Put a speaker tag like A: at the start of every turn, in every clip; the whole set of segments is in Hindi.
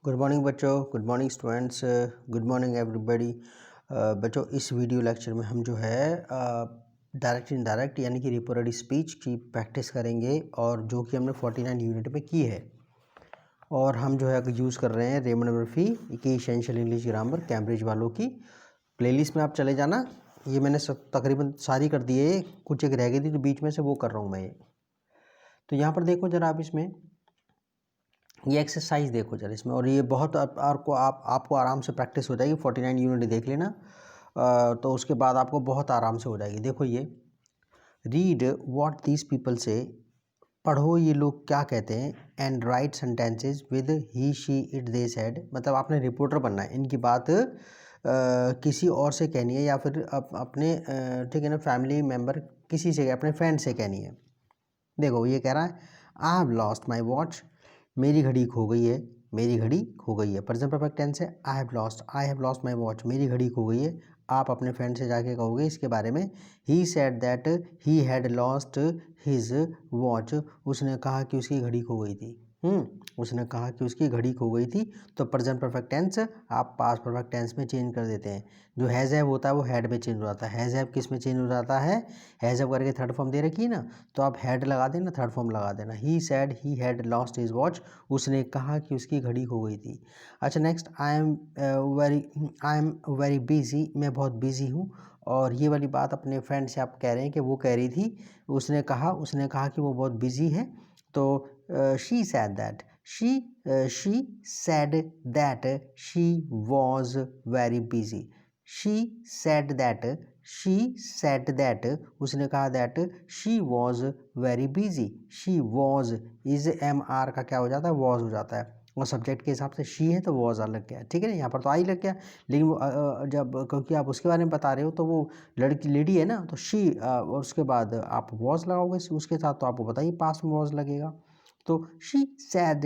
A: गुड मॉर्निंग बच्चों, good morning students, good morning everybody. बच्चों, इस वीडियो लेक्चर में हम जो है डायरेक्ट इनडायरेक्ट यानी कि रिपोर्टेड स्पीच की प्रैक्टिस करेंगे और जो कि हमने 49 यूनिट में की है। और हम जो है यूज़ कर रहे हैं रेमंड मर्फी की एसेंशियल इंग्लिश ग्रामर कैम्ब्रिज वालों की प्लेलिस्ट में आप चले जाना। ये मैंने तकरीबन सारी कर दी है, कुछ एक रह गई थी तो बीच में से वो कर रहा हूँ मैं ये। तो यहाँ पर देखो जरा आप इसमें ये एक्सरसाइज देखो जरा इसमें, और ये बहुत आपको आराम से प्रैक्टिस हो जाएगी। 49 यूनिट देख लेना, तो उसके बाद आपको बहुत आराम से हो जाएगी। देखो ये रीड व्हाट दीज पीपल से, पढ़ो ये लोग क्या कहते हैं, and right sentences with he she it they said. मतलब आपने रिपोर्टर बनना है, इनकी बात किसी और से कहनी है या फिर अपने ठीक है ना, फैमिली मेम्बर किसी से, अपने फ्रेंड से कहनी है। देखो ये कह रहा है I have lost my watch, मेरी घड़ी खो गई है, मेरी घड़ी खो गई है। प्रेजेंट परफेक्ट टेंस है I have lost my watch, मेरी घड़ी खो गई है। आप अपने फ्रेंड से जाके कहोगे इसके बारे में, ही said that he had lost his watch, उसने कहा कि उसकी घड़ी खो गई थी। उसने कहा कि उसकी घड़ी खो गई थी। तो प्रेजेंट परफेक्ट टेंस आप पास्ट परफेक्ट टेंस में चेंज कर देते हैं। जो हैज़ हैव होता है वो हैड में चेंज हो जाता है। हैज़ हैव किस में चेंज हो जाता है, हैज़ हैव करके थर्ड फॉर्म दे रखी है ना, तो आप हैड लगा देना, थर्ड फॉर्म लगा देना। He said he had lost his watch, उसने कहा कि उसकी घड़ी खो गई थी। अच्छा next, I am very busy, मैं बहुत बिजी हूँ। और ये वाली बात अपने फ्रेंड से आप कह रहे हैं कि वो कह रही थी, उसने कहा कि वो बहुत बिजी है। तो she said that she said that she was very busy. she said that उसने कहा that she was very busy. she was is mr का क्या हो जाता है, was हो जाता है, और सब्जेक्ट के हिसाब से she है तो was लग गया, ठीक है ना। यहाँ पर तो आई लग गया, लेकिन जब क्योंकि आप उसके बारे में बता रहे हो तो वो लड़की लेडी है ना, तो she और उसके बाद आप was लगाओगे उसके साथ, तो आपको बताइए पास में was लगेगा। तो she said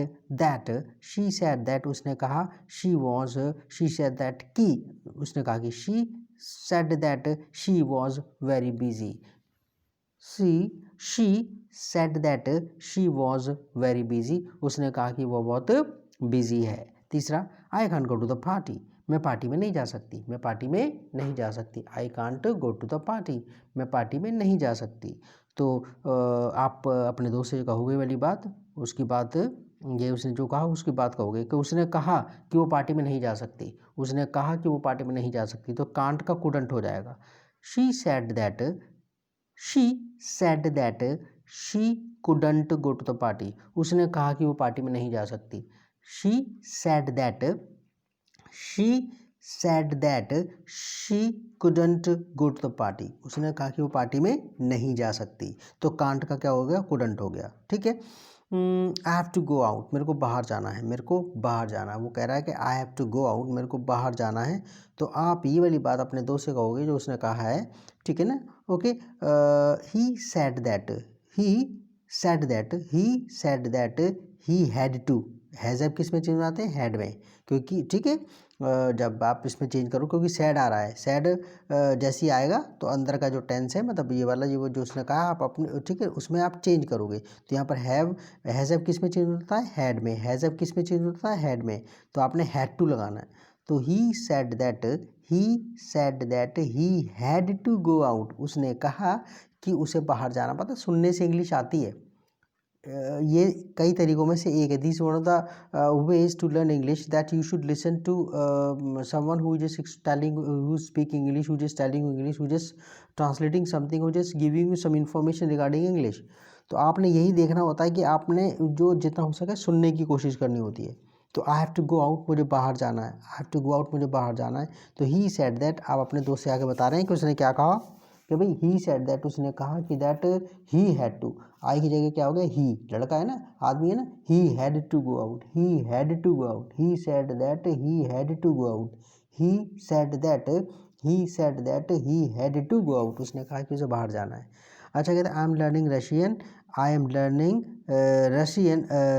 A: that उसने कहा, she said that कि उसने कहा कि she said that she was very busy. she said that she was very busy, उसने कहा कि वो बहुत बिजी है। तीसरा, I can't go to the party, मैं पार्टी में नहीं जा सकती, मैं पार्टी में नहीं जा सकती। I can't go to the party, मैं पार्टी में नहीं जा सकती। तो आप अपने दोस्त से कहोगे वाली बात, उसकी बात ये उसने जो कहा उसकी बात कहोगे कि उसने कहा कि वो पार्टी में नहीं जा सकती, उसने कहा कि वो पार्टी में नहीं जा सकती, तो कांट का कुडंट हो जाएगा। She said that she couldn't go to the party, उसने कहा कि वो पार्टी में नहीं जा सकती। She said that she couldn't go to the party, उसने कहा कि वो पार्टी में नहीं जा सकती। तो कांट का क्या हो गया, कुडंट हो गया, ठीक है। I have to go out, मेरे को बाहर जाना है, मेरे को बाहर जाना है। वो कह रहा है कि I have to go out, मेरे को बाहर जाना है। तो आप ये वाली बात अपने दोस्त से कहोगे जो उसने कहा है, ठीक है ना। Okay, he said that he had to, has have किस में चेंज आते हैं, हैड में, क्योंकि ठीक है जब आप इसमें चेंज करो, क्योंकि सैड आ रहा है, सैड जैसे ही आएगा तो अंदर का जो टेंस है, मतलब ये वाला वो जो उसने कहा आप अपने, ठीक है, उसमें आप चेंज करोगे। तो यहाँ पर हैज़ हैव किस में चेंज होता है, हैड में। हैज़ हैव किस में चेंज होता है, हैड में। तो आपने हैड टू लगाना है। तो he said that he had to go out, उसने कहा कि उसे बाहर जाना। पता सुनने से इंग्लिश आती है, ये कई तरीकों में से एक है। This one of the ways to learn English, that you should listen to someone who is telling, who speak English, who is telling English, who is translating something, who is giving you some information regarding English. तो आपने यही देखना होता है कि आपने जो जितना हो सके सुनने की कोशिश करनी होती है। तो I have to go out, मुझे बाहर जाना है, I have to go out, मुझे बाहर जाना है। तो ही सेड दैट, आप अपने दोस्त से आगे बता रहे हैं कि उसने क्या कहा, कि भाई ही सेड दैट, उसने कहा कि दैट ही हैड टू, आई की जगह क्या हो गया, ही, लड़का है ना, आदमी है ना, he had to go out, he had to go out, he said that he had to go out, he said that he had to go out, उसने कहा कि उसे बाहर जाना है। अच्छा कहते हैं I am learning Russian, I am learning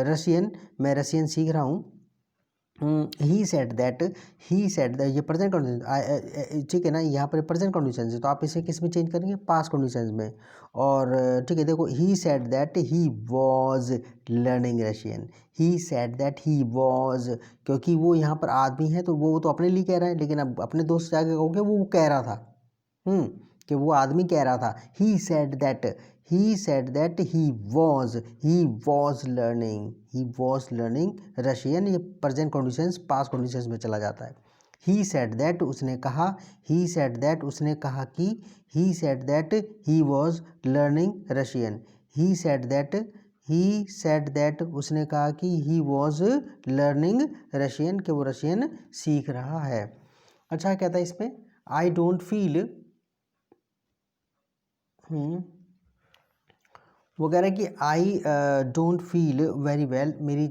A: Russian, मैं रशियन सीख रहा हूँ। ही सेड दैट ये प्रेजेंट कंडीशन, ठीक है ना, यहाँ पर प्रेजेंट कंडीशन है तो आप इसे किस में चेंज करेंगे, पास्ट कंडीशन में। और ठीक है, देखो ही said that he was learning Russian, he said that he was, क्योंकि वो यहाँ पर आदमी है तो वो तो अपने लिए कह रहा है, लेकिन अब अपने दोस्त से आगे कहोगे वो कह रहा था, कि वो आदमी कह रहा था। ही said that he was learning Russian, ये प्रेजेंट कंडीशंस पास्ट कंडीशंस में चला जाता है। ही सेड दैट उसने कहा, ही सेड दैट उसने कहा कि, ही said that he was learning Russian, he said that उसने कहा कि ही वॉज लर्निंग रशियन, कि वो रशियन सीख रहा है। अच्छा कहता है इसमें आई डोंट फील, वो कह रहा है कि I don't feel very well, मेरी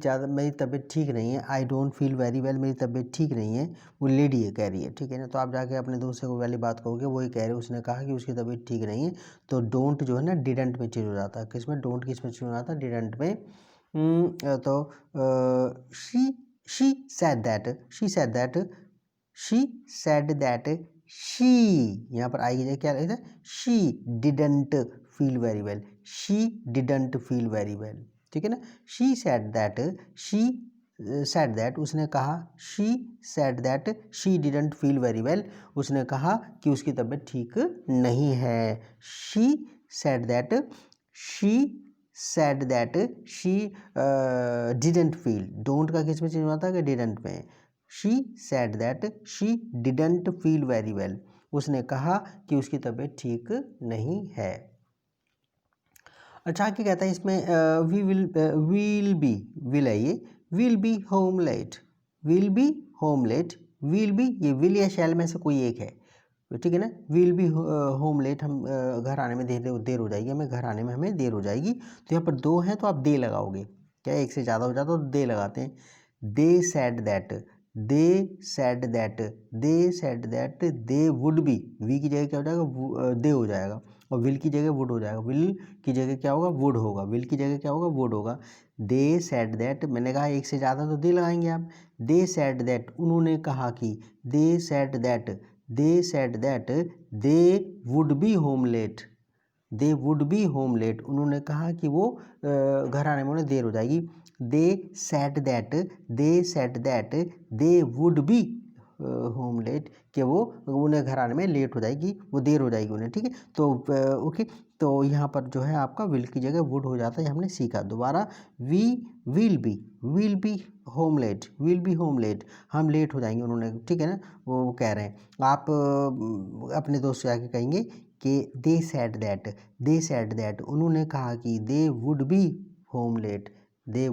A: तबीयत ठीक नहीं है। I don't feel very well, मेरी तबीयत ठीक नहीं है। वो लेडी है कह रही है, ठीक है ना, तो आप जाके अपने दोस्त से कोई वाली बात कहोगे, वही कह रहे हैं, उसने कहा कि उसकी तबीयत ठीक नहीं है, तो डोंट जो है ना डिडंट में चेंज हो जाता है। किस में, डोंट किस में चेंज हो जाता है, डिडंट में। तो शी सेड दैट शी, यहाँ पर आई की जगह क्या लिखा है, she didn't feel very well, she didn't feel very well, ठीक है ना। शी सेड दैट उसने कहा, she said that she didn't feel very well, उसने कहा कि उसकी तबीयत ठीक नहीं है। She said that she didn't feel, don't का किस में चेंज होता है कि डिडंट में। She said that she didn't feel very well, उसने कहा कि उसकी तबीयत ठीक नहीं है। अच्छा क्या कहता है इसमें, विल है ये, will be home late, will be ये विल या शैल में से कोई एक है, ठीक है ना। विल बी होम लेट, हम घर आने में देर हो जाएगी, हमें देर हो जाएगी। तो यहाँ पर दो हैं तो आप दे लगाओगे, क्या एक से ज़्यादा हो जाता तो दे लगाते हैं। They said that they would be, we की जगह क्या हो जाएगा, दे हो जाएगा, और विल की जगह वुड हो जाएगा, विल की जगह क्या होगा, वुड होगा, विल की जगह क्या होगा, वुड होगा। दे सेड दैट, मैंने कहा एक से ज़्यादा तो दे लगाएंगे आप। दे सेड दैट उन्होंने कहा कि, they said that they would be home late, उन्होंने कहा कि वो घर आने में उन्हें देर हो जाएगी। They said that they would be home late, कि वो उन्हें घर आने में लेट हो जाएगी, वो देर हो जाएगी उन्हें, ठीक है। तो ओके, तो यहाँ पर जो है आपका विल की जगह वुड हो जाता है, हमने सीखा। दोबारा, we will be home late, हम लेट हो जाएंगे उन्होंने, ठीक है ना, वो कह रहे हैं। आप अपने दोस्त से आके कहेंगे कि दे सेड दैट उन्होंने कहा कि they would be home late, कि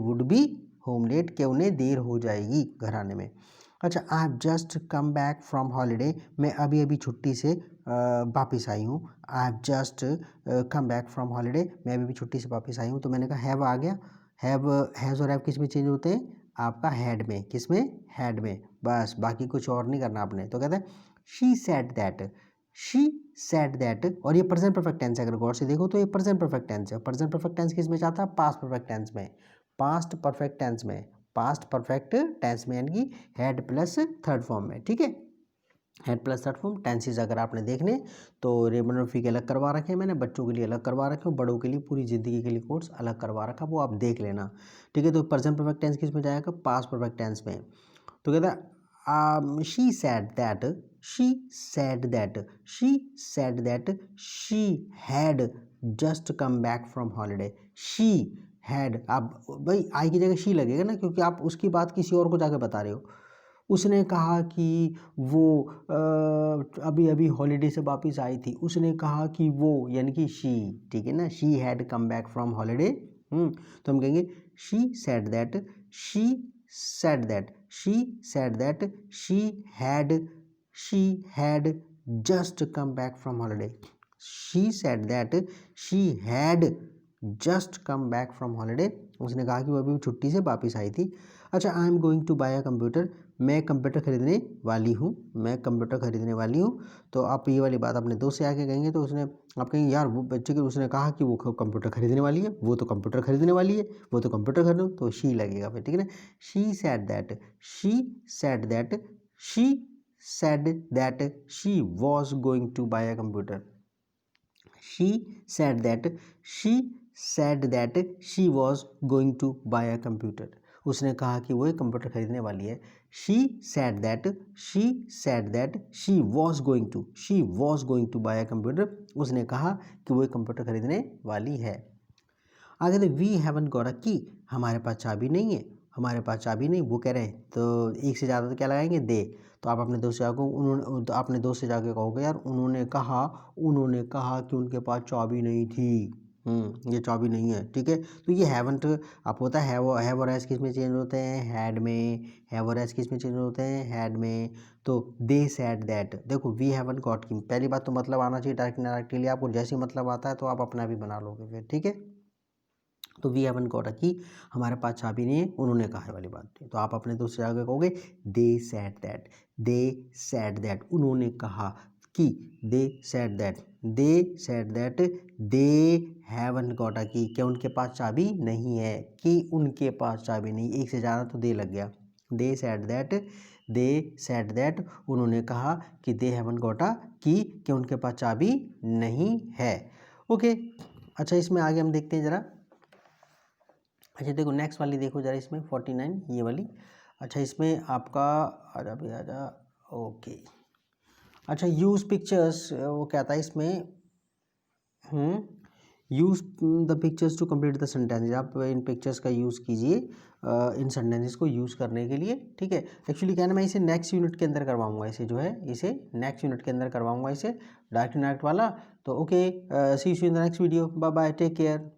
A: उन्हें देर हो जाएगी घर आने में। अच्छा, I have just come back from holiday, मैं अभी अभी छुट्टी से वापस आई हूँ। I have just come back from holiday, मैं अभी भी छुट्टी से वापस आई हूँ। तो मैंने कहा हैव आ गया, हैज़ और हैव किस में चेंज होते हैं, आपका हैड में, किस में, हैड में, बस, बाकी कुछ और नहीं करना आपने। तो कहते हैं शी सेड दैट, और ये प्रेजेंट परफेक्ट टेंस है, अगर गौर से देखो तो ये प्रेजेंट परफेक्ट टेंस है। प्रेजेंट परफेक्ट टेंस किस में जाता है, पास्ट परफेक्ट टेंस में, यानी कि हेड प्लस थर्ड फॉर्म में, ठीक है। Head plus third form tenses अगर आपने देखने तो रेमन रफ़ी के अलग करवा रखे हैं मैंने, बच्चों के लिए अलग करवा रखे हैं, बड़ों के लिए पूरी ज़िंदगी के लिए कोर्स अलग करवा रखा, वो आप देख लेना, ठीक है। तो प्रेजेंट परफेक्ट टेंस किस में जाएगा, पास्ट परफेक्ट टेंस में। तो कहता है she said that she had just come back from holiday, she had, आप भाई आई की जगह शी लगेगा ना, क्योंकि आप उसकी बात किसी और को जाके बता रहे हो। उसने कहा कि वो अभी अभी हॉलीडे से वापस आई थी, उसने कहा कि वो, यानी कि शी, ठीक है ना, she had come back from holiday. तो हम कहेंगे she said that she had just come back from holiday, she said that she had just come back from holiday, उसने कहा कि वो अभी छुट्टी से वापस आई थी। अच्छा, I am going to buy a computer, मैं कंप्यूटर खरीदने वाली हूँ, मैं कंप्यूटर खरीदने वाली हूँ। तो आप ये वाली बात अपने दोस्त से आके कहेंगे तो उसने आप कहेंगे यार वो बच्चे के उसने कहा कि वो कंप्यूटर खरीदने वाली है, वो तो कंप्यूटर खरीदने वाली है, वो तो कंप्यूटर खरीदो, तो शी लगेगा फिर, ठीक है ना। She said that, she said that, she said that she was going to buy a computer. She said that she said that she was going to buy a computer. उसने कहा कि वो एक कंप्यूटर खरीदने वाली है। She said that she was going to buy a computer. उसने कहा कि वो एक कंप्यूटर खरीदने वाली है। आगे तो वी हैवन गॉट अ की, हमारे पास चाबी नहीं है, हमारे पास चाबी नहीं, वो कह रहे हैं तो एक से ज़्यादा तो क्या लगाएंगे, दे। तो आप अपने दोस्त से जाकर उन्होंने तो अपने दोस्त से जाके कहोगे यार उन्होंने कहा कि उनके पास चाबी नहीं थी। ये चाबी नहीं है, ठीक है। तो ये हैवंट आप होता है हैव और हैज़ किस में चेंज होते हैं, हैड में। हैव और हैज़ किस में चेंज होते हैं, हैड में। तो दे सेड दैट, देखो वी हैवन गॉट की पहली बात तो मतलब आना चाहिए डायरेक्ट इनडायरेक्ट के लिए, आपको जैसे ही मतलब आता है तो आप अपना भी बना लोगे फिर, ठीक है। तो वी हैवन गॉट अ की, हमारे पास चाबी नहीं है, उन्होंने कहा है वाली बात थी। तो आप अपने दोस्त से आगे कहोगे दे said that, they said that, उन्होंने कहा कि, they said that, they said that they haven't got a की, क्या उनके पास चाबी नहीं है, कि उनके पास चाबी नहीं, एक से ज़्यादा तो दे लग गया। दे said that, they said that, उन्होंने कहा कि दे हैवन गॉट अ की, कि उनके पास चाबी नहीं है। ओके, अच्छा इसमें आगे हम देखते हैं ज़रा। अच्छा देखो नेक्स्ट वाली देखो जरा इसमें 49 ये वाली। अच्छा इसमें आपका आजा भी आजा, ओके। अच्छा यूज़ पिक्चर्स, वो क्या था इसमें, use the pictures to complete the sentence, आप इन पिक्चर्स का यूज़ कीजिए इन सेंटेंसेस को यूज़ करने के लिए, ठीक है। एक्चुअली क्या है ना, मैं इसे नेक्स्ट यूनिट के अंदर करवाऊंगा, इसे जो है इसे नेक्स्ट यूनिट के अंदर करवाऊंगा इसे डायरेक्ट वाला। तो okay, see you in the next video, bye bye, take care.